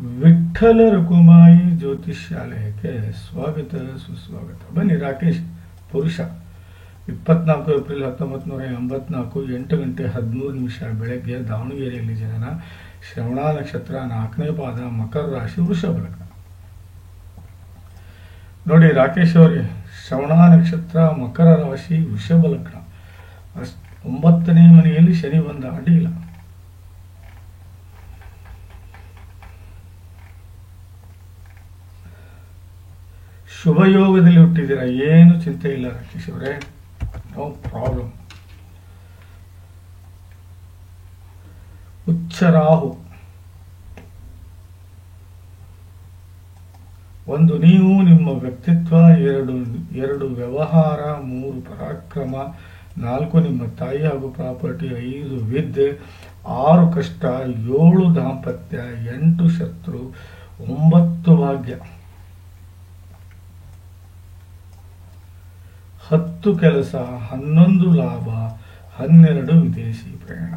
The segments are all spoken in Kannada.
ವಿಠ್ಠಲ ರಕುಮಾಯಿ ಜ್ಯೋತಿಷ್ಯಾಲಯಕ್ಕೆ ಸ್ವಾಗತ ಸುಸ್ವಾಗತ. ಬನ್ನಿ. ರಾಕೇಶ್ ಪುರುಷ 24 ಏಪ್ರಿಲ್ 1984 8 ಗಂಟೆ 13 ಬೆಳಗ್ಗೆ ದಾವಣಗೆರೆಯಲ್ಲಿ ಜನನ. ಶ್ರವಣ ನಕ್ಷತ್ರ 4ನೇ ಪಾದ, ಮಕರ ರಾಶಿ, ವೃಷಭ ಲಗ್ನ. ನೋಡಿ ರಾಕೇಶ್ ಅವರಿಗೆ ಶ್ರವಣ ನಕ್ಷತ್ರ, ಮಕರ ರಾಶಿ, ವೃಷಭ ಲಗ್ನ. 9ನೇ ಮನೆಯಲ್ಲಿ ಶನಿ ಬಂದ, ಅಡ್ಡಿಲ್ಲ. ಶುಭ ಯೋಗದಲ್ಲಿ ಹುಟ್ಟಿದ್ದೀರಾ, ಏನು ಚಿಂತೆ ಇಲ್ಲ ರಾಕೇಶ್ ಅವರೇ, ನೋ ಪ್ರಾಬ್ಲಮ್. ಉಚ್ಚ ರಾಹು. ಒಂದು ನೀವು ನಿಮ್ಮ ವ್ಯಕ್ತಿತ್ವ, ಎರಡು ವ್ಯವಹಾರ, 3 ಪರಾಕ್ರಮ, 4 ನಿಮ್ಮ ತಾಯಿ ಹಾಗೂ ಪ್ರಾಪರ್ಟಿ, 5 ವಿದ್ಯೆ, 6 ಕಷ್ಟ, 7 ದಾಂಪತ್ಯ, 8 ಶತ್ರು, 9 ಭಾಗ್ಯ, 10 ಕೆಲಸ, 11 ಲಾಭ, 12 ವಿದೇಶಿ ಪ್ರಯಾಣ.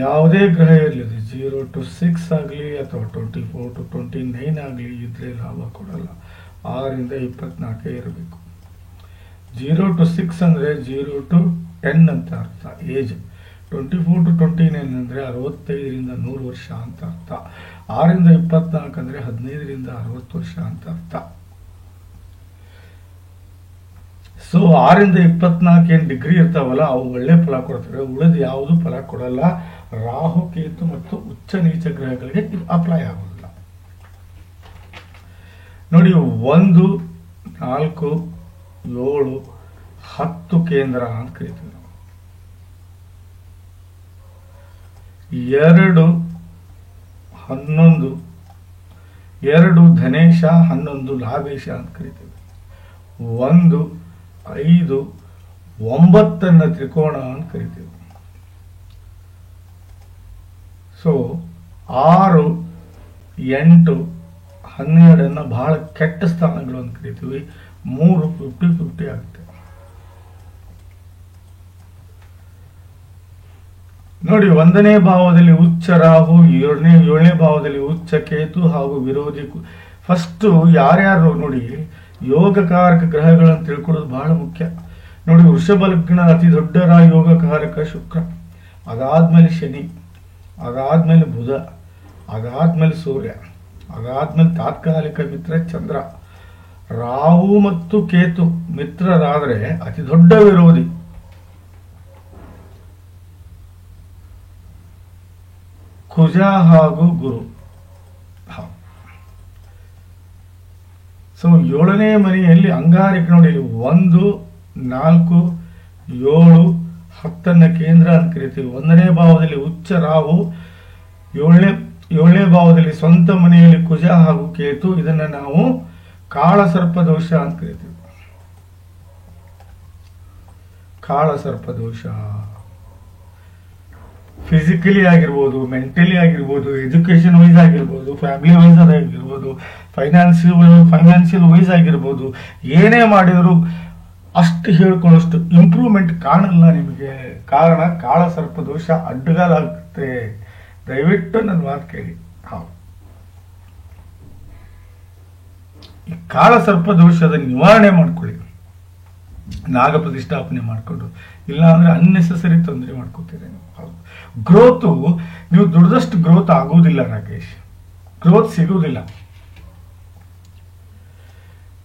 ಯಾವುದೇ ಗ್ರಹ ಇರಲಿ, 0 to 6 ಆಗಲಿ ಅಥವಾ 24 to 29 ಆಗಲಿ ಇದ್ರೆ ಲಾಭ ಕೊಡಲ್ಲ. 6ರಿಂದ 24 ಇರಬೇಕು. 0 to 6 ಅಂದರೆ 0 to 10 ಅಂತ ಅರ್ಥ ಏಜ್. 24 to 29 ಅಂದರೆ 65ರಿಂದ 100 ವರ್ಷ ಅಂತ ಅರ್ಥ. 6ರಿಂದ 24 ಅಂದರೆ 15ರಿಂದ 60 ವರ್ಷ ಅಂತ ಅರ್ಥ. ಸೊ 6ರಿಂದ 24 ಏನು ಡಿಗ್ರಿ ಇರ್ತಾವಲ್ಲ ಅವು ಒಳ್ಳೆ ಫಲ ಕೊಡ್ತವೆ, ಉಳಿದ ಯಾವುದು ಫಲ ಕೊಡಲ್ಲ. ರಾಹು, ಕೇತು ಮತ್ತು ಉಚ್ಚ ನೀಚ ಗ್ರಹಗಳಿಗೆ ಅಪ್ಲೈ ಆಗೋದಿಲ್ಲ. ನೋಡಿ 1, 4, 7, 10 ಕೇಂದ್ರ ಅಂತ ಕರಿತೀವಿ ನಾವು. 2, 11, 2 ಧನೇಶ, 11 ಲಾಭೇಶ ಅಂತ ಕರಿತೀವಿ. 1, 5, 9 ತ್ರಿಕೋಣ ಅಂತ ಕರಿತೀವಿ. ಸೊ 6, 8, 12 ಬಹಳ ಕೆಟ್ಟ ಸ್ಥಾನಗಳು ಅಂತ ಕರಿತೀವಿ. 3 50-50 ಆಗುತ್ತೆ. ನೋಡಿ 1ನೇ ಭಾವದಲ್ಲಿ ಉಚ್ಚ ರಾಹು, 7ನೇ ಭಾವದಲ್ಲಿ ಉಚ್ಚ ಕೇತು ಹಾಗೂ ವಿರೋಧಿ. ಫಸ್ಟ್ ಯಾರ್ಯಾರು ನೋಡಿ ಯೋಗಕಾರಕ ಗ್ರಹಗಳನ್ನು ತಿಳ್ಕೊಳ್ಳೋದು ಬಹಳ ಮುಖ್ಯ. ನೋಡಿ ವೃಷಭ ಲಗ್ನ ಅತಿ ದೊಡ್ಡ ಯೋಗಕಾರಕ ಶುಕ್ರ, ಅದಾದ್ಮೇಲೆ ಶನಿ, ಅದಾದ್ಮೇಲೆ ಬುಧ, ಅದಾದ್ಮೇಲೆ ಸೂರ್ಯ, ಅದಾದ್ಮೇಲೆ ತಾತ್ಕಾಲಿಕ ಮಿತ್ರ ಚಂದ್ರ. ರಾಹು ಮತ್ತು ಕೇತು ಮಿತ್ರರಾದರೆ ಅತಿ ದೊಡ್ಡ ವಿರೋಧಿ ಕುಜ ಹಾಗೂ ಗುರು. ಸೊ 7ನೇ ಮನೆಯಲ್ಲಿ ಅಂಗಾರಿಕ. ನೋಡಿ 1, 4, 7, 10 ಕೇಂದ್ರ ಅಂತ ಕರಿತೀವಿ. 1ನೇ ಭಾವದಲ್ಲಿ ಉಚ್ಚ ರಾಹು, 7ನೇ ಭಾವದಲ್ಲಿ ಸ್ವಂತ ಮನೆಯಲ್ಲಿ ಕುಜ ಹಾಗೂ ಕೇತು. ಇದನ್ನ ನಾವು ಕಾಳ ಸರ್ಪ ದೋಷ ಅಂತ ಕರಿತೀವಿ. ಕಾಳ ಸರ್ಪ ದೋಷ ಫಿಸಿಕಲಿ ಆಗಿರ್ಬೋದು, ಮೆಂಟಲಿ ಆಗಿರ್ಬೋದು, ಎಜುಕೇಶನ್ ವೈಸ್ ಆಗಿರ್ಬೋದು, ಫ್ಯಾಮಿಲಿ ವೈಸ್ ಆಗಿರ್ಬೋದು, ಫೈನಾನ್ಷಿಯಲ್ ವೈಸ್ ಆಗಿರ್ಬೋದು, ಏನೇ ಮಾಡಿದ್ರು ಅಷ್ಟು ಹೇಳ್ಕೊಳ್ಳೋಷ್ಟು ಇಂಪ್ರೂವ್ಮೆಂಟ್ ಕಾಣಲ್ಲ ನಿಮಗೆ. ಕಾರಣ ಕಾಳ ಸರ್ಪ ದೋಷ ಅಡ್ಡಗಾಲಾಗುತ್ತೆ. ದಯವಿಟ್ಟು ನನ್ನ ಮಾತು ಕೇಳಿ. ಹೌದು, ಈ ಕಾಳ ಸರ್ಪ ದೋಷದ ನಿವಾರಣೆ ಮಾಡ್ಕೊಳ್ಳಿ. ನಾಗ ಪ್ರತಿಷ್ಠಾಪನೆ ಮಾಡಿಕೊಂಡು, ಇಲ್ಲ ಅಂದ್ರೆ ಅನ್ನೆಸೆಸರಿ ತೊಂದರೆ ಮಾಡ್ಕೋತೀರಿ ನೀವು. ಹೌದು, ಗ್ರೋತು ನೀವು ದುಡ್ದಷ್ಟು ಗ್ರೋತ್ ಆಗುವುದಿಲ್ಲ ರಾಕೇಶ್, ಗ್ರೋತ್ ಸಿಗುವುದಿಲ್ಲ.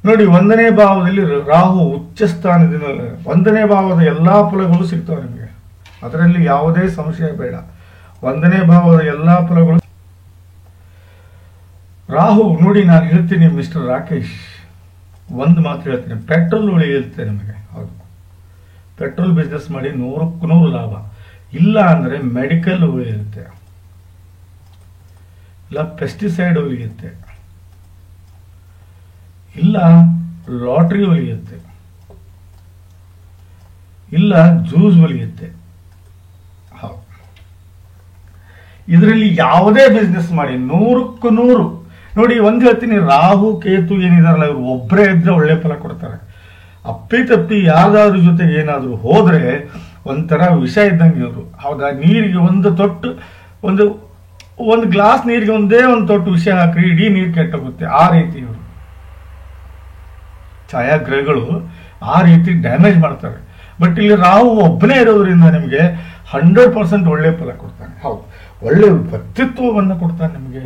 ನೋಡಿ 1ನೇ ಭಾವದಲ್ಲಿ ರಾಹು ಉಚ್ಚ ಸ್ಥಾನದಿಂದ 1ನೇ ಭಾವದ ಎಲ್ಲಾ ಫಲಗಳು ಸಿಗ್ತವೆ ನಿಮಗೆ, ಅದರಲ್ಲಿ ಯಾವುದೇ ಸಂಶಯ ಬೇಡ. 1ನೇ ಭಾವದ ಎಲ್ಲಾ ಫಲಗಳು. ರಾಹು ನೋಡಿ, ನಾನು ಹೇಳ್ತೀನಿ ಮಿಸ್ಟರ್ ರಾಕೇಶ್, ಒಂದು ಮಾತು ಹೇಳ್ತೀನಿ, ಪೆಟ್ರೋಲ್ ಉಳಿಯುತ್ತೆ ನಿಮಗೆ. ಹೌದು, ಪೆಟ್ರೋಲ್ ಬಿಸ್ನೆಸ್ ಮಾಡಿ 100ಕ್ಕೆ 100 ಲಾಭ. ಇಲ್ಲ ಅಂದ್ರೆ ಮೆಡಿಕಲ್ ಉಳಿಯುತ್ತೆ, ಇಲ್ಲ ಪೆಸ್ಟಿಸೈಡ್ ಉಳಿಯುತ್ತೆ, ಇಲ್ಲ ಲಾಟ್ರಿ ಉಳಿಯುತ್ತೆ, ಇಲ್ಲ ಜ್ಯೂಸ್ ಉಳಿಯುತ್ತೆ. ಹೌದು, ಇದರಲ್ಲಿ ಯಾವುದೇ ಬಿಸ್ನೆಸ್ ಮಾಡಿ 100ಕ್ಕೆ 100. ನೋಡಿ ಒಂದು ಹೇಳ್ತೀನಿ, ರಾಹು ಕೇತು ಏನಿದಾರಲ್ಲ ಇವರು ಒಬ್ಬರೇ ಇದ್ರೆ ಒಳ್ಳೆ ಫಲ ಕೊಡ್ತಾರೆ. ಅಪ್ಪಿತಪ್ಪಿ ಯಾವ್ದಾದ್ರ ಜೊತೆಗೆ ಏನಾದ್ರು ಹೋದ್ರೆ ಒಂಥರ ವಿಷ ಇದ್ದಂಗೆ ಇವರು. ಹೌದಾ, ನೀರಿಗೆ ಒಂದು ತೊಟ್ಟು ಒಂದು ಒಂದು ಗ್ಲಾಸ್ ನೀರಿಗೆ ಒಂದೇ ಒಂದು ತೊಟ್ಟು ವಿಷ ಹಾಕ್ರಿ, ಇಡೀ ನೀರು ಕೆಟ್ಟೋಗುತ್ತೆ. ಆ ರೀತಿ ಇವರು ಛಾಯಾಗ್ರಹಗಳು ಆ ರೀತಿ ಡ್ಯಾಮೇಜ್ ಮಾಡ್ತಾರೆ. ಬಟ್ ಇಲ್ಲಿ ರಾಹು ಒಬ್ಬನೇ ಇರೋದ್ರಿಂದ ನಿಮಗೆ 100% ಒಳ್ಳೆ ಫಲ ಕೊಡ್ತಾನೆ. ಹೌದು, ಒಳ್ಳೆ ವ್ಯಕ್ತಿತ್ವವನ್ನು ಕೊಡ್ತಾನೆ ನಿಮಗೆ.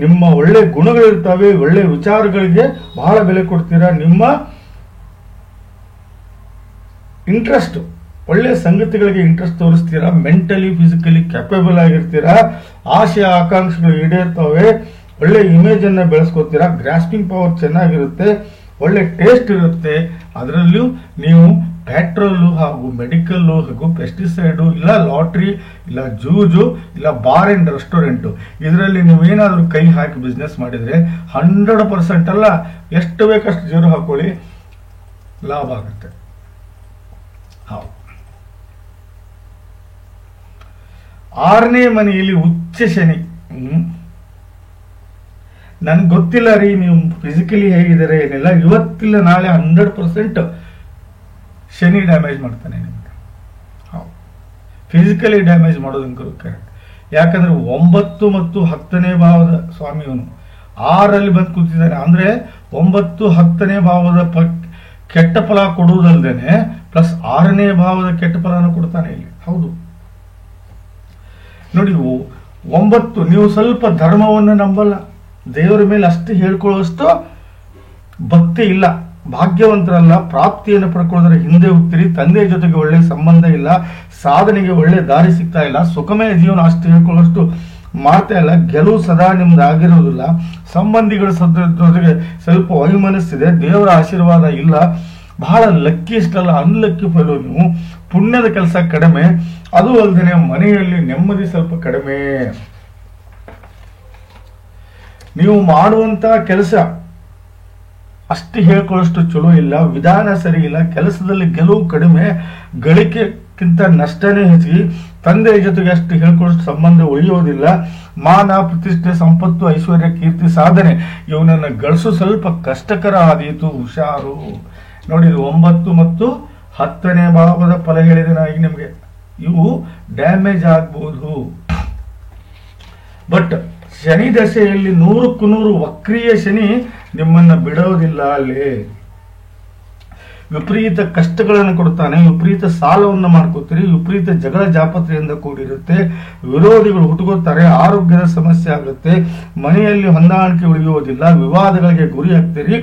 ನಿಮ್ಮ ಒಳ್ಳೆ ಗುಣಗಳಿರ್ತವೆ, ಒಳ್ಳೆ ವಿಚಾರಗಳಿಗೆ ಬಹಳ ಬೆಲೆ ಕೊಡ್ತೀರಾ. ನಿಮ್ಮ ಇಂಟ್ರೆಸ್ಟ್, ಒಳ್ಳೆ ಸಂಗತಿಗಳಿಗೆ ಇಂಟ್ರೆಸ್ಟ್ ತೋರಿಸ್ತೀರಾ. ಮೆಂಟಲಿ ಫಿಸಿಕಲಿ ಕ್ಯಾಪೇಬಲ್ ಆಗಿರ್ತೀರಾ. ಆಶಯ ಆಕಾಂಕ್ಷೆಗಳು ಈಡೇರ್ತವೆ. ಒಳ್ಳೆ ಇಮೇಜ್ ಅನ್ನ ಬೆಳೆಸ್ಕೋತೀರಾ. ಗ್ರಾಸ್ಪಿಂಗ್ ಪವರ್ ಚೆನ್ನಾಗಿರುತ್ತೆ. ಒಳ್ಳೆ ಟೇಸ್ಟ್ ಇರುತ್ತೆ. ಅದರಲ್ಲೂ ನೀವು ಪೆಟ್ರೋಲು ಹಾಗೂ ಮೆಡಿಕಲ್ಲು ಹಾಗೂ ಪೆಸ್ಟಿಸೈಡು, ಇಲ್ಲ ಲಾಟ್ರಿ, ಇಲ್ಲ ಜೂಜು, ಇಲ್ಲ ಬಾರ್ ಅಂಡ್ ರೆಸ್ಟೋರೆಂಟು, ಇದರಲ್ಲಿ ನೀವೇನಾದರೂ ಕೈ ಹಾಕಿ ಬಿಸ್ನೆಸ್ ಮಾಡಿದರೆ 100% ಅಲ್ಲ, ಎಷ್ಟು ಬೇಕಷ್ಟು ಜೀರೋ ಹಾಕೊಳ್ಳಿ, ಲಾಭ ಆಗುತ್ತೆ. ಹೌದು. 6ನೇ ಮನೆಯಲ್ಲಿ ಉಚ್ಚ ಶನಿ. ನನ್ಗೆ ಗೊತ್ತಿಲ್ಲ ರೀ ನೀವು ಫಿಸಿಕಲಿ ಹೇಗಿದ್ದಾರೆ ಏನಿಲ್ಲ, ಇವತ್ತಿಲ್ಲ ನಾಳೆ 100% ಶನಿ ಡ್ಯಾಮೇಜ್ ಮಾಡ್ತಾನೆ ನಿಮಗೆ. ಹೌದು, ಫಿಸಿಕಲಿ ಡ್ಯಾಮೇಜ್ ಮಾಡೋದು ಕರೆಕ್ಟ್. ಯಾಕಂದ್ರೆ 9 ಮತ್ತು 10ನೇ ಭಾವದ ಸ್ವಾಮಿ ಇವನು 6ರಲ್ಲಿ ಬಂದು ಕೂತಿದ್ದಾನೆ. ಅಂದ್ರೆ 9, 10ನೇ ಭಾವದ ಕೆಟ್ಟ ಫಲ ಕೊಡುವುದಲ್ದೇನೆ ಪ್ಲಸ್ 6ನೇ ಭಾವದ ಕೆಟ್ಟ ಫಲನ ಕೊಡ್ತಾನೆ ಇಲ್ಲಿ. ಹೌದು ನೋಡಿ, 9 ನೀವು ಸ್ವಲ್ಪ ಧರ್ಮವನ್ನು ನಂಬಲ್ಲ, ದೇವರ ಮೇಲೆ ಅಷ್ಟು ಹೇಳ್ಕೊಳ್ಳುವಷ್ಟು ಭಕ್ತಿ ಇಲ್ಲ, ಭಾಗ್ಯವಂತರಲ್ಲ, ಪ್ರಾಪ್ತಿಯನ್ನು ಪಡ್ಕೊಳ್ಳೋದ್ರ ಹಿಂದೆ ಹೋಗ್ತೀರಿ, ತಂದೆಯ ಜೊತೆಗೆ ಒಳ್ಳೆ ಸಂಬಂಧ ಇಲ್ಲ, ಸಾಧನೆಗೆ ಒಳ್ಳೆ ದಾರಿ ಸಿಗ್ತಾ ಇಲ್ಲ, ಸುಖಮಯ ಜೀವನ ಅಷ್ಟು ಹೇಳ್ಕೊಳ್ಳೋಷ್ಟು ಮಾಡ್ತಾ ಇಲ್ಲ, ಗೆಲುವು ಸದಾ ನಿಮ್ದು ಆಗಿರೋದಿಲ್ಲ, ಸಂಬಂಧಿಗಳ ಜೊತೆಗೆ ಸ್ವಲ್ಪ ವೈಮನಸ್ಸಿದೆ, ದೇವರ ಆಶೀರ್ವಾದ ಇಲ್ಲ, ಬಹಳ ಲಕ್ಕಿ ಇಷ್ಟಲ್ಲ, ಅನ್ಲಕ್ಕಿ ಫೆಲೋ ನೀವು, ಪುಣ್ಯದ ಕೆಲಸ ಕಡಿಮೆ, ಅದು ಅಲ್ಲದೆ ಮನೆಯಲ್ಲಿ ನೆಮ್ಮದಿ ಸ್ವಲ್ಪ ಕಡಿಮೆ, ನೀವು ಮಾಡುವಂತ ಕೆಲಸ ಅಷ್ಟು ಹೇಳ್ಕೊಳ್ಳೋಷ್ಟು ಚಲೋ ಇಲ್ಲ, ವಿಧಾನ ಸರಿ ಇಲ್ಲ, ಕೆಲಸದಲ್ಲಿ ಗೆಲುವು ಕಡಿಮೆ, ಗಳಿಕೆಕ್ಕಿಂತ ನಷ್ಟನೇ ಹೆಚ್ಚಿಗೆ, ತಂದೆಯ ಜೊತೆಗೆ ಅಷ್ಟು ಹೇಳ್ಕೊಳ್ಳೋಷ್ಟು ಸಂಬಂಧ ಉಳಿಯೋದಿಲ್ಲ, ಮಾನ ಪ್ರತಿಷ್ಠೆ ಸಂಪತ್ತು ಐಶ್ವರ್ಯ ಕೀರ್ತಿ ಸಾಧನೆ ಇವನನ್ನು ಗಳಿಸೋ ಸ್ವಲ್ಪ ಕಷ್ಟಕರ ಆದೀತು, ಹುಷಾರು. ನೋಡಿ, 9 ಮತ್ತು 10ನೇ ಭಾವದ ಫಲ ಹೇಳಿದೆ ನಾ ಈಗ ನಿಮಗೆ, ಇವು ಡ್ಯಾಮೇಜ್ ಆಗ್ಬಹುದು. ಬಟ್ ಶನಿ ದಶೆಯಲ್ಲಿ 100ಕ್ಕೆ 100 ವಕ್ರೀಯ ಶನಿ ನಿಮ್ಮನ್ನ ಬಿಡೋದಿಲ್ಲ. ಅಲ್ಲಿ ವಿಪರೀತ ಕಷ್ಟಗಳನ್ನು ಕೊಡ್ತಾನೆ, ವಿಪರೀತ ಸಾಲವನ್ನು ಮಾಡ್ಕೋತೀರಿ, ವಿಪರೀತ ಜಗಳ ಜಾಪತ್ರೆಯಿಂದ ಕೂಡಿರುತ್ತೆ, ವಿರೋಧಿಗಳು ಹುಟ್ಟುಕೋತಾರೆ, ಆರೋಗ್ಯದ ಸಮಸ್ಯೆ ಆಗುತ್ತೆ, ಮನೆಯಲ್ಲಿ ಹೊಂದಾಣಿಕೆ ಉಳಿಯುವುದಿಲ್ಲ, ವಿವಾದಗಳಿಗೆ ಗುರಿ ಆಗ್ತೀರಿ,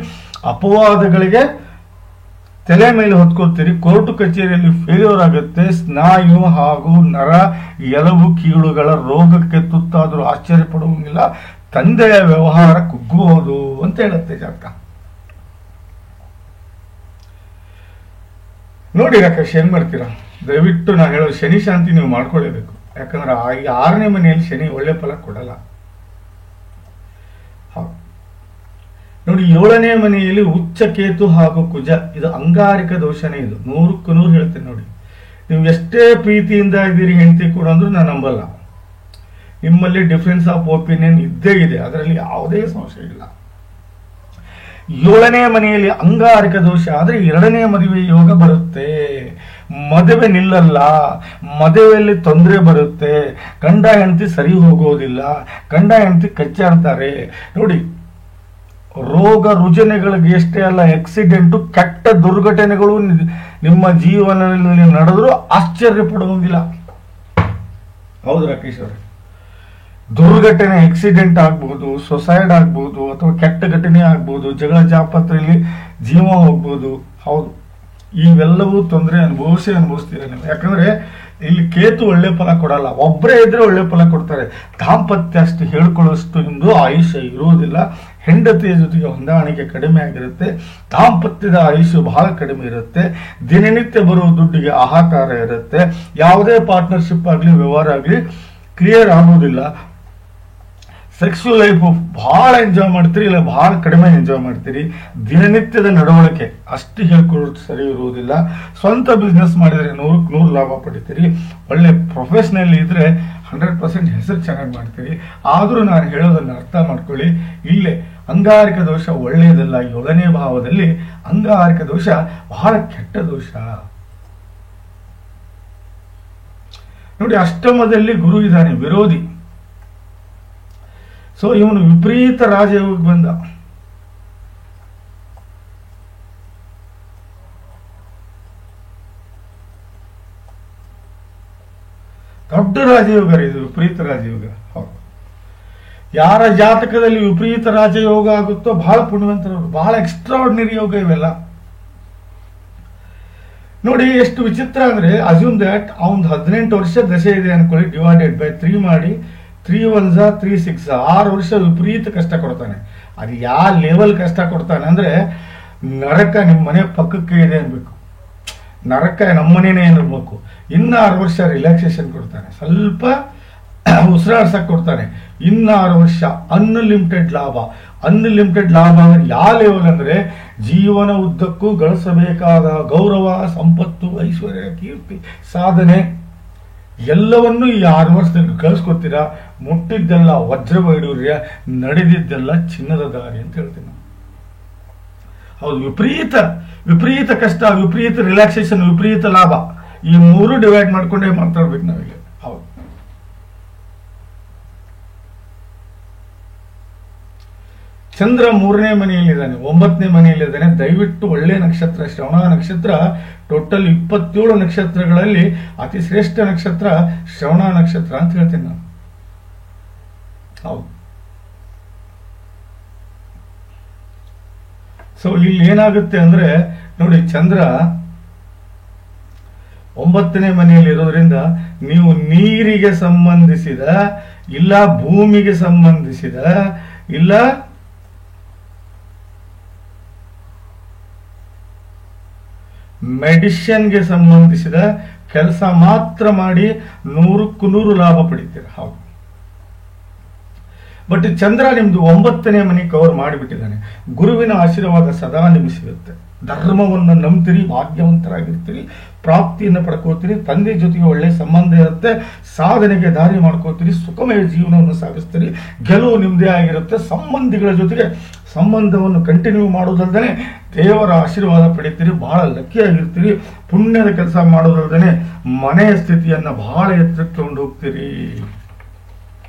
ಅಪವಾದಗಳಿಗೆ ತಲೆ ಮೇಲೆ ಹೊತ್ಕೊಳ್ತೀರಿ, ಕೋರ್ಟು ಕಚೇರಿಯಲ್ಲಿ ಫೇಲ್ಯೂರ್ ಆಗುತ್ತೆ, ಸ್ನಾಯು ಹಾಗೂ ನರ ಎಲುಬು ಕೀಳುಗಳ ರೋಗಕ್ಕೆ ತುತ್ತಾದರೂ ಆಶ್ಚರ್ಯ ಪಡುವಂಗಿಲ್ಲ, ತಂದೆಯ ವ್ಯವಹಾರ ಕುಗ್ಗುವುದು ಅಂತ ಹೇಳುತ್ತೆ ಜಾತಕ. ನೋಡಿ ರಾಕೇಶ್, ಏನ್ ಮಾಡ್ತೀರಾ, ದಯವಿಟ್ಟು ನಾ ಹೇಳೋ ಶನಿ ಶಾಂತಿ ನೀವು ಮಾಡ್ಕೊಳ್ಳೇಬೇಕು. ಯಾಕಂದ್ರೆ ಈ 6ನೇ ಮನೆಯಲ್ಲಿ ಶನಿ ಒಳ್ಳೆ ಫಲ ಕೊಡಲ್ಲ. ನೋಡಿ, 7ನೇ ಮನೆಯಲ್ಲಿ ಉಚ್ಚ ಕೇತು ಹಾಗೂ ಕುಜ, ಇದು ಅಂಗಾರಿಕ ದೋಷನೇ. ಇದು 100ಕ್ಕೆ 100 ಹೇಳ್ತೇನೆ. ನೋಡಿ, ನೀವು ಎಷ್ಟೇ ಪ್ರೀತಿಯಿಂದ ಇದ್ದೀರಿ ಹೆಂಡತಿ ಕೂಡ ಅಂದ್ರೂ ನಾನು ನಂಬಲ್ಲ, ನಿಮ್ಮಲ್ಲಿ ಡಿಫರೆನ್ಸ್ ಆಫ್ ಒಪಿನಿಯನ್ ಇದ್ದೇ ಇದೆ, ಅದರಲ್ಲಿ ಯಾವುದೇ ಸಂಶಯ ಇಲ್ಲ. 7ನೇ ಮನೆಯಲ್ಲಿ ಅಂಗಾರಿಕ ದೋಷ ಆದ್ರೆ 2ನೇ ಮದುವೆ ಯೋಗ ಬರುತ್ತೆ, ಮದುವೆ ನಿಲ್ಲಲ್ಲ, ಮದುವೆಯಲ್ಲಿ ತೊಂದರೆ ಬರುತ್ತೆ, ಗಂಡ ಹೆಂಡತಿ ಸರಿ ಹೋಗೋದಿಲ್ಲ, ಗಂಡ ಹೆಂಡತಿ ಕಚ್ಚಾಡ್ತಾರೆ. ನೋಡಿ, ರೋಗ ರುಜಿನಗಳಿಗೆ ಎಷ್ಟೇ ಅಲ್ಲ, ಆಕ್ಸಿಡೆಂಟು ಕೆಟ್ಟ ದುರ್ಘಟನೆಗಳು ನಿಮ್ಮ ಜೀವನದಲ್ಲಿ ನಡೆದರೂ ಆಶ್ಚರ್ಯ ಪಡುವಂಗಿಲ್ಲ. ಹೌದು ರಾಕೇಶ್ ಅವರೇ, ದುರ್ಘಟನೆ ಆಕ್ಸಿಡೆಂಟ್ ಆಗ್ಬಹುದು, ಸುಸೈಡ್ ಆಗ್ಬಹುದು, ಅಥವಾ ಕೆಟ್ಟ ಘಟನೆ ಆಗ್ಬಹುದು, ಜಗಳ ಜಾಪತ್ರೆಯಲ್ಲಿ ಜೀವ ಹೋಗ್ಬೋದು. ಹೌದು, ಇವೆಲ್ಲವೂ ತೊಂದರೆ ಅನುಭವಿಸ್ತೀರ ನೀವು. ಯಾಕಂದ್ರೆ ಇಲ್ಲಿ ಕೇತು ಒಳ್ಳೆ ಫಲ ಕೊಡಲ್ಲ, ಒಬ್ಬರೇ ಇದ್ರೆ ಒಳ್ಳೆ ಫಲ ಕೊಡ್ತಾರೆ. ದಾಂಪತ್ಯ ಅಷ್ಟು ಹೇಳ್ಕೊಳ್ಳೋಷ್ಟು ನಿಮ್ದು ಆಯುಷ್ಯ ಇರುವುದಿಲ್ಲ, ಹೆಂಡತಿಯ ಜೊತೆಗೆ ಹೊಂದಾಣಿಕೆ ಕಡಿಮೆ ಆಗಿರುತ್ತೆ, ದಾಂಪತ್ಯದ ಆಯುಷ್ಯ ಬಹಳ ಕಡಿಮೆ ಇರುತ್ತೆ, ದಿನನಿತ್ಯ ಬರುವ ದುಡ್ಡಿಗೆ ಹಾಹಾಕಾರ ಇರುತ್ತೆ, ಯಾವುದೇ ಪಾರ್ಟ್ನರ್ಶಿಪ್ ಆಗಲಿ ವ್ಯವಹಾರ ಆಗಲಿ ಕ್ಲಿಯರ್ ಆಗೋದಿಲ್ಲ, ಸೆಕ್ಸುವಲ್ ಲೈಫ್ ಬಹಳ ಎಂಜಾಯ್ ಮಾಡ್ತೀರಿ, ಇಲ್ಲ ಬಹಳ ಕಡಿಮೆ ಎಂಜಾಯ್ ಮಾಡ್ತೀರಿ, ದಿನನಿತ್ಯದ ನಡವಳಿಕೆ ಅಷ್ಟು ಹೇಳ್ಕೊಳ್ಳೋದು ಸರಿ ಇರುವುದಿಲ್ಲ, ಸ್ವಂತ ಬಿಸ್ನೆಸ್ ಮಾಡಿದರೆ 100ಕ್ಕೆ 100 ಲಾಭ ಪಡಿತೀರಿ, ಒಳ್ಳೆ ಪ್ರೊಫೆಷನಲ್ ಇದ್ರೆ 100% ಹೆಸರು ಚೆನ್ನಾಗಿ ಮಾಡ್ತೀರಿ. ಆದರೂ ನಾನು ಹೇಳೋದನ್ನು ಅರ್ಥ ಮಾಡ್ಕೊಳ್ಳಿ, ಇಲ್ಲೇ ಅಂಗಾರಿಕ ದೋಷ ಒಳ್ಳೆಯದಲ್ಲ. 7ನೇ ಭಾವದಲ್ಲಿ ಅಂಗಾರಿಕ ದೋಷ ಬಹಳ ಕೆಟ್ಟ ದೋಷ. ನೋಡಿ, ಅಷ್ಟಮದಲ್ಲಿ ಗುರು ಇದ್ದಾನೆ, ವಿರೋಧಿ. ಸೊ ಇವನು ವಿಪರೀತ ರಾಜಯೋಗಕ್ಕೆ ಬಂದ. ದೊಡ್ಡ ರಾಜಯೋಗ ರೀ ಇದು, ವಿಪರೀತ ರಾಜಯೋಗ. ಹೌದು, ಯಾರ ಜಾತಕದಲ್ಲಿ ವಿಪರೀತ ರಾಜಯೋಗ ಆಗುತ್ತೋ ಬಹಳ ಪುಣ್ಯವಂತರವರು, ಬಹಳ ಎಕ್ಸ್ಟ್ರಾರ್ಡಿನರಿ ಯೋಗ ಇವೆಲ್ಲ. ನೋಡಿ ಎಷ್ಟು ವಿಚಿತ್ರ ಅಂದ್ರೆ, ಅಸ್ಯೂಮ್ ದಟ್ ಅವನ್ 18 ವರ್ಷ ದಶೆ ಇದೆ ಅನ್ಕೊಳ್ಳಿ, ಡಿವೈಡೆಡ್ ಬೈ 3 ಮಾಡಿ, 3 1 3 6 6 ವರ್ಷ ವಿಪರೀತ ಕಷ್ಟ ಕೊಡ್ತಾನೆ. ಅದು ಯಾವ ಲೆವೆಲ್ ಕಷ್ಟ ಕೊಡ್ತಾನೆ ಅಂದ್ರೆ, ನರಕ ನಿಮ್ಮ ಮನೆ ಪಕ್ಕಕ್ಕೆ ಇದೆ ಅನ್ಬೇಕು, ನರಕ ನಮ್ಮನೇನೆ ಇರಬೇಕು. ಇನ್ನ 6 ವರ್ಷ ರಿಲ್ಯಾಕ್ಸೇಷನ್ ಕೊಡ್ತಾನೆ, ಸ್ವಲ್ಪ ಉಸಿರಾಡ್ಸಕ್ ಕೊಡ್ತಾನೆ. ಇನ್ನ 6 ವರ್ಷ ಅನ್ಲಿಮಿಟೆಡ್ ಲಾಭ. ಅನ್ಲಿಮಿಟೆಡ್ ಲಾಭ ಅಂದ್ರೆ ಯಾವ ಲೆವೆಲ್ ಅಂದ್ರೆ, ಜೀವನ ಉದ್ದಕ್ಕೂ ಗಳಿಸಬೇಕಾದ ಗೌರವ, ಸಂಪತ್ತು, ಐಶ್ವರ್ಯ, ಕೀರ್ತಿ, ಸಾಧನೆ ಎಲ್ಲವನ್ನೂ ಈ 6 ವರ್ಷದಲ್ಲಿ ಗಳಿಸ್ಕೊತೀರಾ. ಮುಟ್ಟಿದ್ದೆಲ್ಲ ವಜ್ರ ವೈಡೂರ್ಯ, ನಡೆದಿದ್ದೆಲ್ಲ ಚಿನ್ನದ ದಾರಿ ಅಂತ ಹೇಳ್ತೀನಿ ನಾನು. ಹೌದು, ವಿಪರೀತ ಕಷ್ಟ, ವಿಪರೀತ ರಿಲ್ಯಾಕ್ಸೇಷನ್, ವಿಪರೀತ ಲಾಭ, ಈ 3 ಡಿವೈಡ್ ಮಾಡ್ಕೊಂಡೇ ಮಾತಾಡ್ಬೇಕು ನಾವೀಗ. ಹೌದು, ಚಂದ್ರ 3ನೇ ಮನೆಯಲ್ಲಿದ್ದಾನೆ, 9ನೇ ಮನೆಯಲ್ಲಿದ್ದಾನೆ. ದಯವಿಟ್ಟು ಒಳ್ಳೆ ನಕ್ಷತ್ರ ಶ್ರವಣ ನಕ್ಷತ್ರ. ಟೋಟಲ್ 27 ನಕ್ಷತ್ರಗಳಲ್ಲಿ ಅತಿ ಶ್ರೇಷ್ಠ ನಕ್ಷತ್ರ ಶ್ರವಣ ನಕ್ಷತ್ರ ಅಂತ ಹೇಳ್ತೀನಿ ನಾನು. ಹೌದು, ಸೊ ಇಲ್ಲಿ ಏನಾಗುತ್ತೆ ಅಂದ್ರೆ ನೋಡಿ, ಚಂದ್ರ 9ನೇ ಮನೆಯಲ್ಲಿ ಇರೋದ್ರಿಂದ ನೀವು ನೀರಿಗೆ ಸಂಬಂಧಿಸಿದ, ಇಲ್ಲ ಭೂಮಿಗೆ ಸಂಬಂಧಿಸಿದ, ಇಲ್ಲ ಮೆಡಿಷನ್ಗೆ ಸಂಬಂಧಿಸಿದ ಕೆಲಸ ಮಾತ್ರ ಮಾಡಿ 100ಕ್ಕೆ 100 ಲಾಭ ಪಡಿತೀರ. ಹೌದು, ಬಟ್ ಚಂದ್ರ ನಿಮ್ದು 9ನೇ ಮನೆ ಕವರ್ ಮಾಡಿಬಿಟ್ಟಿದ್ದಾನೆ. ಗುರುವಿನ ಆಶೀರ್ವಾದ ಸದಾ ನಿಮಗೆ ಸಿಗುತ್ತೆ. ಧರ್ಮವನ್ನು ನಂಬ್ತೀರಿ, ಭಾಗ್ಯವಂತರಾಗಿರ್ತೀರಿ, ಪ್ರಾಪ್ತಿಯನ್ನು ಪಡ್ಕೋತೀರಿ, ತಂದೆ ಜೊತೆಗೆ ಒಳ್ಳೆ ಸಂಬಂಧ ಇರುತ್ತೆ, ಸಾಧನೆಗೆ ದಾರಿ ಮಾಡ್ಕೋತೀರಿ, ಸುಖಮಯ ಜೀವನವನ್ನು ಸಾಗಿಸ್ತೀರಿ, ಗೆಲುವು ನಿಮ್ಮದೇ ಆಗಿರುತ್ತೆ. ಸಂಬಂಧಿಗಳ ಜೊತೆಗೆ ಸಂಬಂಧವನ್ನು ಕಂಟಿನ್ಯೂ ಮಾಡೋದಲ್ದೇ ದೇವರ ಆಶೀರ್ವಾದ ಪಡಿತೀರಿ, ಬಹಳ ಲಕ್ಕಿಯಾಗಿರ್ತೀರಿ. ಪುಣ್ಯದ ಕೆಲಸ ಮಾಡೋದಲ್ದೇ ಮನೆಯ ಸ್ಥಿತಿಯನ್ನ ಬಹಳ ಎತ್ತರಕ್ಕೆ ಕೊಂಡು ಹೋಗ್ತೀರಿ.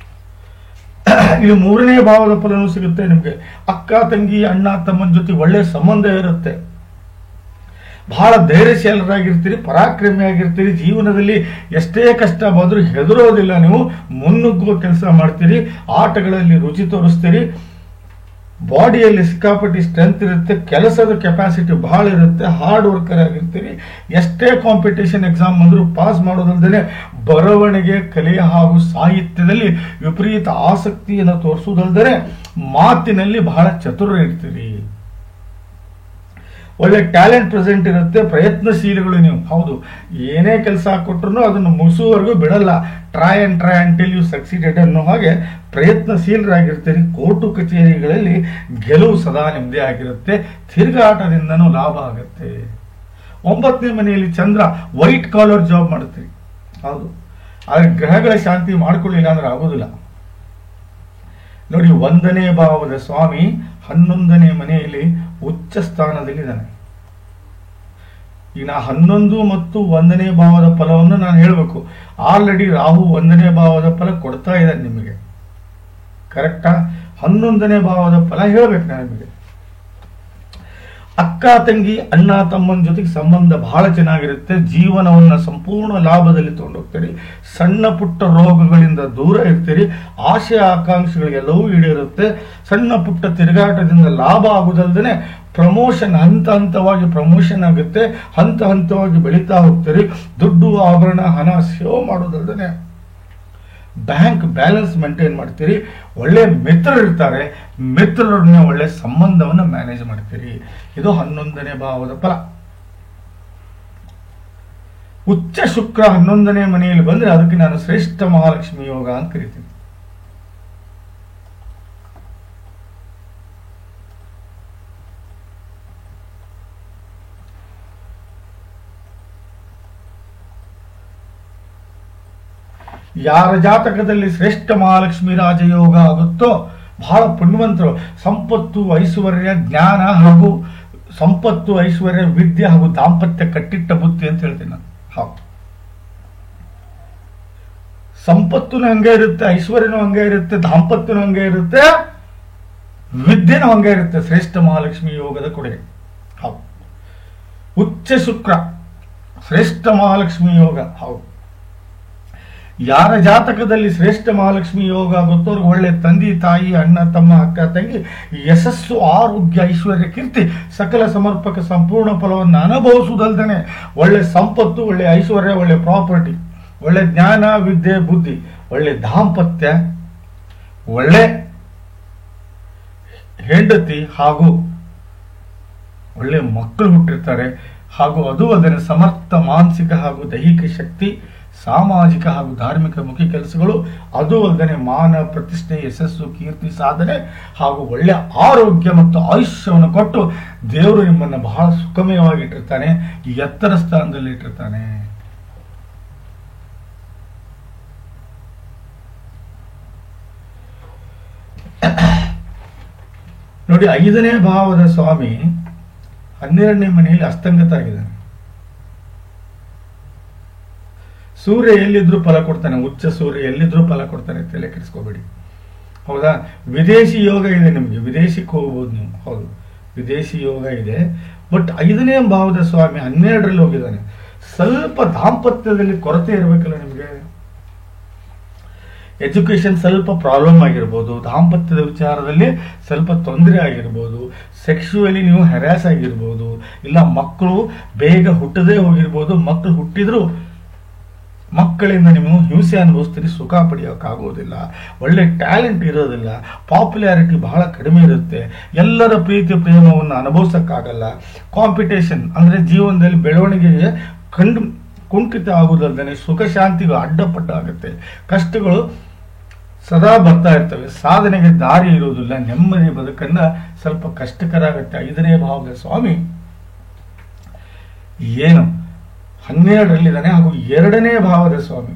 ಇಲ್ಲಿ 3ನೇ ಭಾವದ ಫಲನೂ ಸಿಗುತ್ತೆ ನಿಮ್ಗೆ. ಅಕ್ಕ ತಂಗಿ, ಅಣ್ಣ ತಮ್ಮನ ಜೊತೆ ಒಳ್ಳೆ ಸಂಬಂಧ ಇರುತ್ತೆ, ಬಹಳ ಧೈರ್ಯಶೀಲರಾಗಿರ್ತೀರಿ, ಪರಾಕ್ರಮಿಯಾಗಿರ್ತೀರಿ. ಜೀವನದಲ್ಲಿ ಎಷ್ಟೇ ಕಷ್ಟ ಬಂದರೂ ಹೆದರೋದಿಲ್ಲ, ನೀವು ಮುನ್ನುಗ್ಗುವ ಕೆಲಸ ಮಾಡ್ತೀರಿ, ಆಟಗಳಲ್ಲಿ ರುಚಿ ತೋರಿಸ್ತೀರಿ, ಬಾಡಿಯಲ್ಲಿ ಸಿಕ್ಕಾಪಟ್ಟಿ ಸ್ಟ್ರೆಂತ್ ಇರುತ್ತೆ, ಕೆಲಸದ ಕೆಪಾಸಿಟಿ ಬಹಳ ಇರುತ್ತೆ, ಹಾರ್ಡ್ ವರ್ಕರ್ ಆಗಿರ್ತೀರಿ. ಎಷ್ಟೇ ಕಾಂಪಿಟೇಷನ್ ಎಕ್ಸಾಮ್ ಬಂದರೂ ಪಾಸ್ ಮಾಡೋದಲ್ದೇ ಬರವಣಿಗೆ, ಕಲೆ ಹಾಗೂ ಸಾಹಿತ್ಯದಲ್ಲಿ ವಿಪರೀತ ಆಸಕ್ತಿಯನ್ನು ತೋರಿಸುವುದಲ್ದೇ ಮಾತಿನಲ್ಲಿ ಬಹಳ ಚತುರ ಇರ್ತೀರಿ. ಒಳ್ಳೆ ಟ್ಯಾಲೆಂಟ್ ಪ್ರೆಸೆಂಟ್ ಇರುತ್ತೆ, ಪ್ರಯತ್ನಶೀಲಿಗಳು ನೀವು. ಹೌದು, ಏನೇ ಕೆಲಸ ಕೊಟ್ಟರು ಅದನ್ನು ಮುಗಿಸುವವರೆಗೂ ಬಿಡಲ್ಲ. Try and till you succeeded ಅನ್ನೋ ಹಾಗೆ ಪ್ರಯತ್ನಶೀಲರಾಗಿರ್ತೀರಿ. ಕೋರ್ಟು ಕಚೇರಿಗಳಲ್ಲಿ ಗೆಲುವು ಸದಾ ನಿಮ್ಮದೇ ಆಗಿರುತ್ತೆ, ತಿರುಗಾಟದಿಂದನೂ ಲಾಭ ಆಗುತ್ತೆ. 9ನೇ ಮನೆಯಲ್ಲಿ ಚಂದ್ರ ವೈಟ್ ಕಾಲರ್ ಜಾಬ್ ಮಾಡ್ತೀರಿ. ಹೌದು, ಆದ್ರೆ ಗ್ರಹಗಳ ಶಾಂತಿ ಮಾಡ್ಕೊಳ್ಳಿಲ್ಲ ಅಂದ್ರೆ ಆಗೋದಿಲ್ಲ. ನೋಡಿ, 1ನೇ ಭಾವದ ಸ್ವಾಮಿ 11ನೇ ಮನೆಯಲ್ಲಿ ಉಚ್ಚ ಸ್ಥಾನದಲ್ಲಿದ್ದಾನೆ. ಈಗ 11 ಮತ್ತು 1ನೇ ಭಾವದ ಫಲವನ್ನು ನಾನು ಹೇಳಬೇಕು. ಆಲ್ರೆಡಿ ರಾಹು 1ನೇ ಭಾವದ ಫಲ ಕೊಡ್ತಾ ಇದ್ದಾನೆ ನಿಮಗೆ, ಕರೆಕ್ಟಾ? 11ನೇ ಭಾವದ ಫಲ ಹೇಳ್ಬೇಕು ನಾನು ನಿಮಗೆ. ಅಕ್ಕ ತಂಗಿ, ಅಣ್ಣ ತಮ್ಮನ ಜೊತೆಗೆ ಸಂಬಂಧ ಬಹಳ ಚೆನ್ನಾಗಿರುತ್ತೆ. ಜೀವನವನ್ನ ಸಂಪೂರ್ಣ ಲಾಭದಲ್ಲಿ ತಗೊಂಡೋಗ್ತೀರಿ. ಸಣ್ಣ ಪುಟ್ಟ ರೋಗಗಳಿಂದ ದೂರ ಇರ್ತೀರಿ. ಆಶೆ ಆಕಾಂಕ್ಷೆಗಳಿಗೆಲ್ಲವೂ ಈಡೇರುತ್ತೆ. ಸಣ್ಣ ಪುಟ್ಟ ತಿರುಗಾಟದಿಂದ ಲಾಭ ಆಗುದಲ್ದೇ ಪ್ರಮೋಷನ್, ಹಂತ ಹಂತವಾಗಿ ಪ್ರಮೋಷನ್ ಆಗುತ್ತೆ. ಹಂತ ಹಂತವಾಗಿ ಬೆಳೀತಾ ಹೋಗ್ತೀರಿ. ದುಡ್ಡು, ಆಭರಣ, ಹಣ ಸೇವ್ ಮಾಡೋದಲ್ದೇ ಬ್ಯಾಂಕ್ ಬ್ಯಾಲೆನ್ಸ್ ಮೇಂಟೈನ್ ಮಾಡ್ತೀರಿ. ಒಳ್ಳೆ ಮಿತ್ರರು ಇರ್ತಾರೆ, ಮಿತ್ರರೊಡನೆ ಒಳ್ಳೆ ಸಂಬಂಧವನ್ನು ಮ್ಯಾನೇಜ್ ಮಾಡ್ತೀರಿ. ಇದು 11ನೇ ಭಾವದ ಫಲ. ಉಚ್ಚ ಶುಕ್ರ 11ನೇ ಮನೆಯಲ್ಲಿ ಬಂದ್ರೆ ಅದಕ್ಕೆ ನಾನು ಶ್ರೇಷ್ಠ ಮಹಾಲಕ್ಷ್ಮಿ ಯೋಗ ಅಂತ ಕರಿತೀನಿ. ಯಾರ ಜಾತಕದಲ್ಲಿ ಶ್ರೇಷ್ಠ ಮಹಾಲಕ್ಷ್ಮಿ ರಾಜಯೋಗ ಆಗುತ್ತೋ ಬಹಳ ಪುಣ್ಯವಂತರು. ಸಂಪತ್ತು, ಐಶ್ವರ್ಯ, ಜ್ಞಾನ ಹಾಗೂ ಸಂಪತ್ತು, ಐಶ್ವರ್ಯ, ವಿದ್ಯೆ ಹಾಗೂ ದಾಂಪತ್ಯ ಕಟ್ಟಿಟ್ಟ ಬುತ್ತಿ ಅಂತ ಹೇಳ್ತೀನಿ ನಾನು. ಹೌದು, ಸಂಪತ್ತುನು ಹಂಗೆ ಇರುತ್ತೆ, ಐಶ್ವರ್ಯನೂ ಹಂಗೆ ಇರುತ್ತೆ, ದಾಂಪತ್ಯನೂ ಹಂಗೆ ಇರುತ್ತೆ, ವಿದ್ಯೆನೂ ಹಂಗೆ ಇರುತ್ತೆ. ಶ್ರೇಷ್ಠ ಮಹಾಲಕ್ಷ್ಮಿ ಯೋಗದ ಕೊಡುಗೆ. ಹೌದು. ಉಚ್ಚ ಶುಕ್ರ ಶ್ರೇಷ್ಠ ಮಹಾಲಕ್ಷ್ಮಿ ಯೋಗ. ಹೌದು. ಯಾರ ಜಾತಕದಲ್ಲಿ ಶ್ರೇಷ್ಠ ಮಹಾಲಕ್ಷ್ಮಿ ಯೋಗ ಆಗುತ್ತೋ ಅವ್ರಿಗೆ ಒಳ್ಳೆ ತಂದೆ ತಾಯಿ, ಅಣ್ಣ ತಮ್ಮ, ಅಕ್ಕ ತಂಗಿ, ಯಶಸ್ಸು, ಆರೋಗ್ಯ, ಐಶ್ವರ್ಯ, ಕೀರ್ತಿ, ಸಕಲ ಸಮರ್ಪಕ ಸಂಪೂರ್ಣ ಫಲವನ್ನು ಅನುಭವಿಸುವುದಲ್ದೇ ಒಳ್ಳೆ ಸಂಪತ್ತು, ಒಳ್ಳೆ ಐಶ್ವರ್ಯ, ಒಳ್ಳೆ ಪ್ರಾಪರ್ಟಿ, ಒಳ್ಳೆ ಜ್ಞಾನ, ವಿದ್ಯೆ, ಬುದ್ಧಿ, ಒಳ್ಳೆ ದಾಂಪತ್ಯ, ಒಳ್ಳೆ ಹೆಂಡತಿ ಹಾಗೂ ಒಳ್ಳೆ ಮಕ್ಕಳು ಹುಟ್ಟಿರ್ತಾರೆ. ಹಾಗೂ ಅದು ಅದರ ಸಮರ್ಥ ಮಾನಸಿಕ ಹಾಗೂ ದೈಹಿಕ ಶಕ್ತಿ, ಸಾಮಾಜಿಕ ಹಾಗೂ ಧಾರ್ಮಿಕ ಮುಖಿ ಕೆಲಸಗಳು, ಅದು ಅಲ್ಲದೆ ಮಾನ ಪ್ರತಿಷ್ಠೆ, ಯಶಸ್ಸು, ಕೀರ್ತಿ, ಸಾಧನೆ ಹಾಗೂ ಒಳ್ಳೆಯ ಆರೋಗ್ಯ ಮತ್ತು ಆಯುಷ್ಯವನ್ನು ಕೊಟ್ಟು ದೇವರು ನಿಮ್ಮನ್ನು ಬಹಳ ಸುಖಮಯವಾಗಿ ಇಟ್ಟಿರ್ತಾನೆ, ಎತ್ತರ ಸ್ಥಾನದಲ್ಲಿ ಇಟ್ಟಿರ್ತಾನೆ. ನೋಡಿ, 5ನೇ ಭಾವದ ಸ್ವಾಮಿ 12ನೇ ಮನೆಯಲ್ಲಿ ಅಸ್ತಂಗತ ಆಗಿದ್ದಾನೆ. ಸೂರ್ಯ ಎಲ್ಲಿದ್ರು ಫಲ ಕೊಡ್ತಾನೆ, ಉಚ್ಚ ಸೂರ್ಯ ಎಲ್ಲಿದ್ರು ಫಲ ಕೊಡ್ತಾನೆ, ತಲೆ ಕೆಡಿಸ್ಕೋಬೇಡಿ. ಹೌದಾ? ವಿದೇಶಿ ಯೋಗ ಇದೆ ನಿಮಗೆ, ವಿದೇಶಕ್ಕೆ ಹೋಗ್ಬೋದು ನೀವು. ಹೌದು, ವಿದೇಶಿ ಯೋಗ ಇದೆ. ಬಟ್ 5ನೇ ಭಾವದ ಸ್ವಾಮಿ 12ರಲ್ಲಿ ಹೋಗಿದ್ದಾನೆ. ಸ್ವಲ್ಪ ದಾಂಪತ್ಯದಲ್ಲಿ ಕೊರತೆ ಇರಬೇಕಲ್ಲ ನಿಮಗೆ. ಎಜುಕೇಶನ್ ಸ್ವಲ್ಪ ಪ್ರಾಬ್ಲಮ್ ಆಗಿರ್ಬೋದು, ದಾಂಪತ್ಯದ ವಿಚಾರದಲ್ಲಿ ಸ್ವಲ್ಪ ತೊಂದರೆ ಆಗಿರ್ಬೋದು, ಸೆಕ್ಸುವಲಿ ನೀವು ಹ್ಯಾರಾಸ್ ಆಗಿರ್ಬೋದು, ಇಲ್ಲ ಮಕ್ಕಳು ಬೇಗ ಹುಟ್ಟದೇ ಹೋಗಿರ್ಬೋದು, ಮಕ್ಕಳು ಹುಟ್ಟಿದ್ರು ಮಕ್ಕಳಿಂದ ನೀವು ಹಿಂಸೆ ಅನುಭವಿಸ್ತೀರಿ, ಸುಖ ಪಡೆಯೋಕ್ಕಾಗೋದಿಲ್ಲ, ಒಳ್ಳೆ ಟ್ಯಾಲೆಂಟ್ ಇರೋದಿಲ್ಲ, ಪಾಪ್ಯುಲಾರಿಟಿ ಬಹಳ ಕಡಿಮೆ ಇರುತ್ತೆ, ಎಲ್ಲರ ಪ್ರೀತಿ ಪ್ರೇಮವನ್ನು ಅನುಭವಿಸೋಕ್ಕಾಗಲ್ಲ, ಕಾಂಪಿಟೇಷನ್ ಅಂದರೆ ಜೀವನದಲ್ಲಿ ಬೆಳವಣಿಗೆಗೆ ಕುಂಠಿತ ಆಗುವುದಲ್ಲದೆ ಸುಖ ಶಾಂತಿಗೂ ಅಡ್ಡಪಟ್ಟ ಆಗುತ್ತೆ, ಕಷ್ಟಗಳು ಸದಾ ಬರ್ತಾ ಇರ್ತವೆ, ಸಾಧನೆಗೆ ದಾರಿ ಇರುವುದಿಲ್ಲ, ನೆಮ್ಮದಿ ಬದುಕನ್ನ ಸ್ವಲ್ಪ ಕಷ್ಟಕರ ಆಗುತ್ತೆ. 5ನೇ ಭಾವದ ಸ್ವಾಮಿ ಏನು 12ರಲ್ಲಿದ್ದಾನೆ. ಹಾಗೂ 2ನೇ ಭಾವದ ಸ್ವಾಮಿ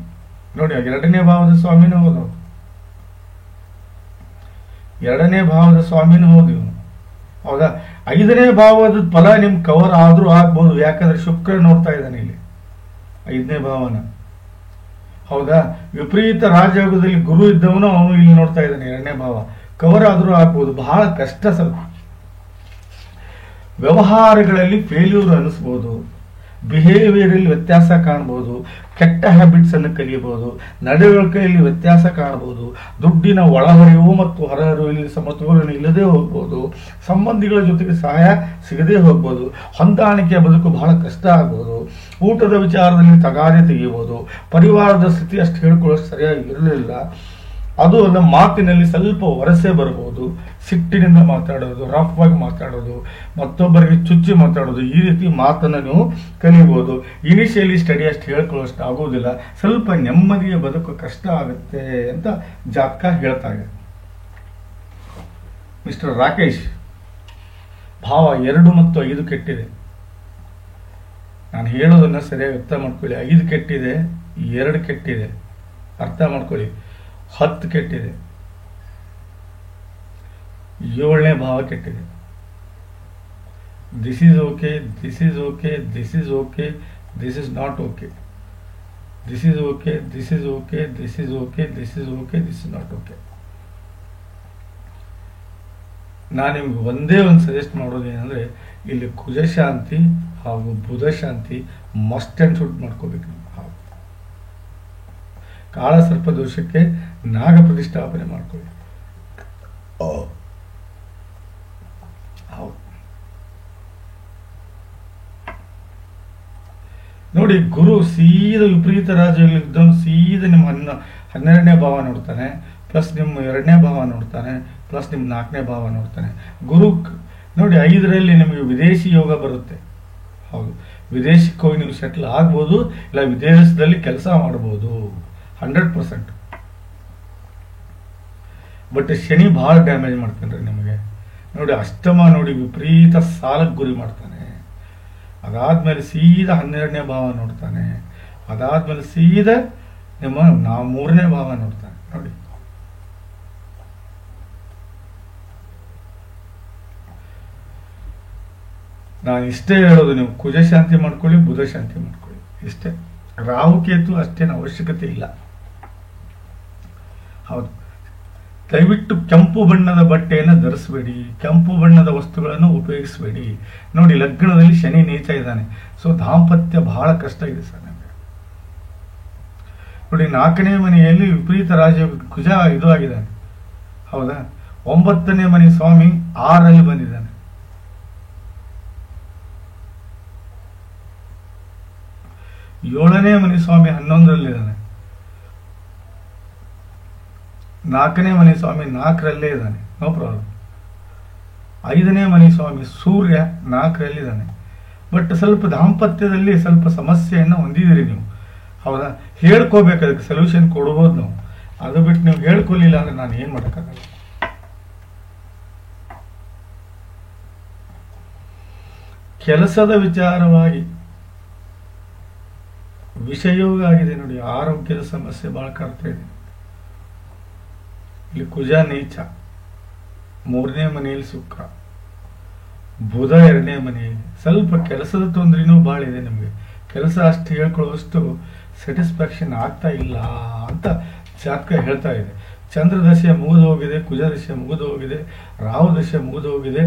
ನೋಡಿ, 2ನೇ ಭಾವದ ಸ್ವಾಮಿನೂ ಹೋದ, 2ನೇ ಭಾವದ ಸ್ವಾಮಿನೂ ಹೋದ ಇವನು. ಹೌದಾ? 5ನೇ ಭಾವದ ಫಲ ನಿಮ್ ಕವರ್ ಆದ್ರೂ ಆಗ್ಬೋದು, ಯಾಕಂದ್ರೆ ಶುಕ್ರ ನೋಡ್ತಾ ಇದ್ದಾನೆ ಇಲ್ಲಿ 5ನೇ ಭಾವನ. ಹೌದಾ? ವಿಪರೀತ ರಾಜಯೋಗದಲ್ಲಿ ಗುರು ಇದ್ದವನು ಅವನು ಇಲ್ಲಿ ನೋಡ್ತಾ ಇದ್ದಾನೆ 2ನೇ ಭಾವ. ಕವರ್ ಆದ್ರೂ ಆಗ್ಬೋದು, ಬಹಳ ಕಷ್ಟ. ಸ್ವಲ್ಪ ವ್ಯವಹಾರಗಳಲ್ಲಿ ಫೇಲ್ಯೂರ್ ಅನಿಸ್ಬೋದು, ಬಿಹೇವಿಯರಲ್ಲಿ ವ್ಯತ್ಯಾಸ ಕಾಣ್ಬೋದು, ಕೆಟ್ಟ ಹ್ಯಾಬಿಟ್ಸ್ ಅನ್ನು ಕಲಿಯಬಹುದು, ನಡವಳಿಕೆಯಲ್ಲಿ ವ್ಯತ್ಯಾಸ ಕಾಣಬಹುದು, ದುಡ್ಡಿನ ಒಳಹರಿವು ಮತ್ತು ಹೊರಹರಿವಿನಲ್ಲಿ ಸಮತೋಲನ ಇಲ್ಲದೆ ಹೋಗ್ಬೋದು, ಸಂಬಂಧಿಗಳ ಜೊತೆಗೆ ಸಹಾಯ ಸಿಗದೆ ಹೋಗ್ಬೋದು, ಹೊಂದಾಣಿಕೆಯ ಬದುಕು ಬಹಳ ಕಷ್ಟ ಆಗ್ಬೋದು, ಊಟದ ವಿಚಾರದಲ್ಲಿ ತಗಾದೆ ತೆಗೆಯಬಹುದು, ಪರಿವಾರದ ಸ್ಥಿತಿ ಅಷ್ಟು ಹೇಳ್ಕೊಳ್ಳೋಷ್ಟು ಸರಿಯಾಗಿ ಇರಲಿಲ್ಲ, ಅದು ಅಲ್ಲ ಮಾತಿನಲ್ಲಿ ಸ್ವಲ್ಪ ವರಸೆ ಬರ್ಬೋದು, ಸಿಟ್ಟಿನಿಂದ ಮಾತಾಡೋದು, ರಫ್ ಆಗಿ ಮಾತಾಡೋದು, ಮತ್ತೊಬ್ಬರಿಗೆ ಚುಚ್ಚಿ ಮಾತಾಡೋದು, ಈ ರೀತಿ ಮಾತನ್ನು ನೀವು ಕಲಿಬಹುದು. ಇನಿಷಿಯಲಿ ಸ್ಟಡಿ ಅಷ್ಟು ಹೇಳ್ಕೊಳ್ಳೋಷ್ಟು ಆಗೋದಿಲ್ಲ, ಸ್ವಲ್ಪ ನೆಮ್ಮದಿಯ ಬದುಕು ಕಷ್ಟ ಆಗುತ್ತೆ ಅಂತ ಜಾತಕ ಹೇಳ್ತಾ ಇದೆ. ಮಿಸ್ಟರ್ ರಾಕೇಶ್, ಭಾವ 2 ಮತ್ತು 5 ಕೆಟ್ಟಿದೆ. ನಾನು ಹೇಳೋದನ್ನ ಸರಿಯಾಗಿ ಅರ್ಥ ಮಾಡ್ಕೊಳ್ಳಿ. 5 ಕೆಟ್ಟಿದೆ, 2 ಕೆಟ್ಟಿದೆ, ಅರ್ಥ ಮಾಡ್ಕೊಳ್ಳಿ. 10 ಕೆಟ್ಟಿದೆ, 7ನೇ ಭಾವ ಕೆಟ್ಟಿದೆ. This is okay, this is okay, this is okay, this is not okay, this is okay, this is okay, this is okay, this is okay, this is not okay. ನಾನು ನಿಮ್ಗೆ ಒಂದೇ ಒಂದು ಸಜೆಸ್ಟ್ ಮಾಡೋದು ಏನಂದ್ರೆ, ಇಲ್ಲಿ ಕುಜ ಶಾಂತಿ ಹಾಗೂ ಬುಧ ಶಾಂತಿ ಮಸ್ಟ್ ಅಂಡ್ ಶುಡ್ ಮಾಡ್ಕೋಬೇಕು. ಕಾಳ ಸರ್ಪ ದೋಷಕ್ಕೆ ನಾಗ ಪ್ರತಿಷ್ಠಾಪನೆ ಮಾಡ್ಕೊಳ್ಳಿ. ನೋಡಿ, ಗುರು ಸೀದಾ ವಿಪರೀತ ರಾಜ್ಯಗಳಿದ್ದವನು ಸೀದಾ ನಿಮ್ಮ 12ನೇ ಭಾವ ನೋಡ್ತಾನೆ, ಪ್ಲಸ್ ನಿಮ್ಮ 2ನೇ ಭಾವ ನೋಡ್ತಾನೆ, ಪ್ಲಸ್ ನಿಮ್ಮ 4ನೇ ಭಾವ ನೋಡ್ತಾನೆ. ಗುರು ನೋಡಿ 5ರಲ್ಲಿ ನಿಮಗೆ ವಿದೇಶಿ ಯೋಗ ಬರುತ್ತೆ. ಹೌದು, ವಿದೇಶಕ್ಕೆ ಹೋಗಿ ನೀವು ಸೆಟ್ಲ್ ಆಗ್ಬೋದು, ಇಲ್ಲ ವಿದೇಶದಲ್ಲಿ ಕೆಲಸ ಮಾಡ್ಬೋದು 100%. ಬಟ್ ಶನಿ ಬಹಳ ಡ್ಯಾಮೇಜ್ ಮಾಡ್ತಾನೆ ನಿಮಗೆ. ನೋಡಿ, ಅಷ್ಟಮ ನೋಡಿ ವಿಪರೀತ ಸಾಲಕ್ಕೆ ಗುರಿ ಮಾಡ್ತಾನೆ. ಅದಾದ್ಮೇಲೆ ಸೀದಾ 12ನೇ ಭಾವ ನೋಡ್ತಾನೆ, ಅದಾದ್ಮೇಲೆ ಸೀದಾ ನಿಮ್ಮ 3ನೇ ಭಾವ ನೋಡ್ತಾನೆ. ನೋಡಿ, ನಾನು ಇಷ್ಟೇ ಹೇಳೋದು, ನೀವು ಕುಜ ಶಾಂತಿ ಮಾಡ್ಕೊಳ್ಳಿ, ಬುಧ ಶಾಂತಿ ಮಾಡ್ಕೊಳ್ಳಿ, ಇಷ್ಟೇ. ರಾಹುಕೇತು ಅಷ್ಟೇನು ಅವಶ್ಯಕತೆ ಇಲ್ಲ. ಹೌದು, ದಯವಿಟ್ಟು ಕೆಂಪು ಬಣ್ಣದ ಬಟ್ಟೆಯನ್ನು ಧರಿಸಬೇಡಿ, ಕೆಂಪು ಬಣ್ಣದ ವಸ್ತುಗಳನ್ನು ಉಪಯೋಗಿಸಬೇಡಿ. ನೋಡಿ, ಲಗ್ನದಲ್ಲಿ ಶನಿ ನೀಚ ಇದ್ದಾನೆ, ಸೊ ದಾಂಪತ್ಯ ಬಹಳ ಕಷ್ಟ ಇದೆ ಸರ್ ನಮಗೆ. ನೋಡಿ, 4ನೇ ಮನೆಯಲ್ಲಿ ವಿಪರೀತ ರಾಜಯೋಗ ಕುಜ ಇದು ಆಗಿದ್ದಾನೆ, ಹೌದಾ. 9ನೇ ಮನೆ ಸ್ವಾಮಿ 6ರಲ್ಲಿ ಬಂದಿದ್ದಾನೆ. 7ನೇ ಮನೆ ಸ್ವಾಮಿ 11ರಲ್ಲಿದ್ದಾನೆ. 4ನೇ ಮನೆ ಸ್ವಾಮಿ 4ರಲ್ಲೇ ಇದ್ದಾನೆ, ನೋ ಪ್ರಾಬ್ಲಮ್. 5ನೇ ಮನೆ ಸ್ವಾಮಿ ಸೂರ್ಯ 4ರಲ್ಲಿದ್ದಾನೆ. ಬಟ್ ಸ್ವಲ್ಪ ದಾಂಪತ್ಯದಲ್ಲಿ ಸ್ವಲ್ಪ ಸಮಸ್ಯೆಯನ್ನು ಹೊಂದಿದ್ದೀರಿ ನೀವು, ಹೌದಾ. ಹೇಳ್ಕೋಬೇಕು, ಅದಕ್ಕೆ ಸೊಲ್ಯೂಷನ್ ಕೊಡ್ಬೋದು ನಾವು. ಅದು ಬಿಟ್ಟು ನೀವು ಹೇಳ್ಕೊಲಿಲ್ಲ ಅಂದ್ರೆ ನಾನು ಏನು ಮಾಡೋಕ್ಕಾಗಲ್ಲ. ಕೆಲಸದ ವಿಚಾರವಾಗಿ ವಿಷಯೋಗ ಆಗಿದೆ ನೋಡಿ, ಆರೋಗ್ಯದ ಸಮಸ್ಯೆ ಬಹಳ ಕಾಡ್ತಾ ಇದೆ. ಇಲ್ಲಿ ಕುಜ ನೀಚ, 3ನೇ ಮನೆಯಲ್ಲಿ ಶುಕ್ರ, ಬುಧ 2ನೇ ಮನೆಯಲ್ಲಿ. ಸ್ವಲ್ಪ ಕೆಲಸದ ತೊಂದರೆನೂ ಭಾಳ ಇದೆ ನಿಮಗೆ. ಕೆಲಸ ಅಷ್ಟು ಹೇಳ್ಕೊಳ್ಳುವಷ್ಟು ಸ್ಯಾಟಿಸ್ಫ್ಯಾಕ್ಷನ್ ಆಗ್ತಾ ಇಲ್ಲ ಅಂತ ಜಾತಕ ಹೇಳ್ತಾ ಇದೆ. ಚಂದ್ರ ದಶೆ ಮುಗಿದು ಹೋಗಿದೆ, ಕುಜ ದಶೆ ಮುಗಿದು ಹೋಗಿದೆ, ರಾಹು ದಶೆ ಮುಗಿದು ಹೋಗಿದೆ,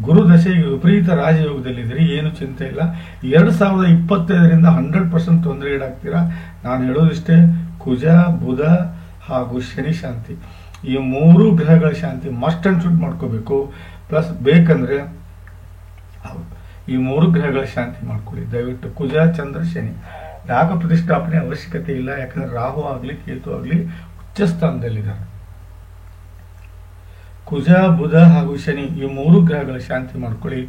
ಗುರು ದಶೆಗೆ ವಿಪರೀತ ರಾಜಯೋಗದಲ್ಲಿದ್ದೀರಿ, ಏನು ಚಿಂತೆ ಇಲ್ಲ. 2025ರಿಂದ 100% ತೊಂದರೆಗೀಡಾಗ್ತೀರಾ. ನಾನು ಹೇಳೋದಿಷ್ಟೇ, ಕುಜ ಬುಧ ಹಾಗೂ ಶನಿ ಶಾಂತಿ, ಈ 3 ಗ್ರಹಗಳ ಶಾಂತಿ ಮಸ್ಟ್ ಅಂಡ್ ಶುಡ್ ಮಾಡ್ಕೋಬೇಕು. ಪ್ಲಸ್ ಬೇಕಂದ್ರೆ ಈ 3 ಗ್ರಹಗಳ ಶಾಂತಿ ಮಾಡ್ಕೊಳ್ಳಿ ದಯವಿಟ್ಟು. ಕುಜ ಚಂದ್ರ ಶನಿ ಯಾಗ ಪ್ರತಿಷ್ಠಾಪನೆ ಅವಶ್ಯಕತೆ ಇಲ್ಲ, ಯಾಕಂದ್ರೆ ರಾಹು ಆಗಲಿ ಕೇತು ಆಗಲಿ ಉಚ್ಚ ಸ್ಥಾನದಲ್ಲಿದ್ದಾರೆ. ಕುಜ ಬುಧ ಹಾಗೂ ಶನಿ ಈ 3 ಗ್ರಹಗಳ ಶಾಂತಿ ಮಾಡ್ಕೊಳ್ಳಿ,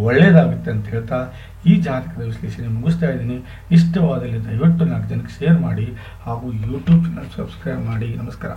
ಒಳ್ಳೇದಾಗುತ್ತೆ ಅಂತ ಹೇಳ್ತಾ ಈ ಜಾತಕದ ವಿಶ್ಲೇಷಣೆ ಮುಗಿಸ್ತಾ ಇದ್ದೀನಿ. ಇಷ್ಟವಾದಲ್ಲಿ ದಯವಿಟ್ಟು 4 ಜನಕ್ಕೆ ಶೇರ್ ಮಾಡಿ ಹಾಗೂ ಯೂಟ್ಯೂಬ್ ಚಾನಲ್ ಸಬ್ಸ್ಕ್ರೈಬ್ ಮಾಡಿ. ನಮಸ್ಕಾರ.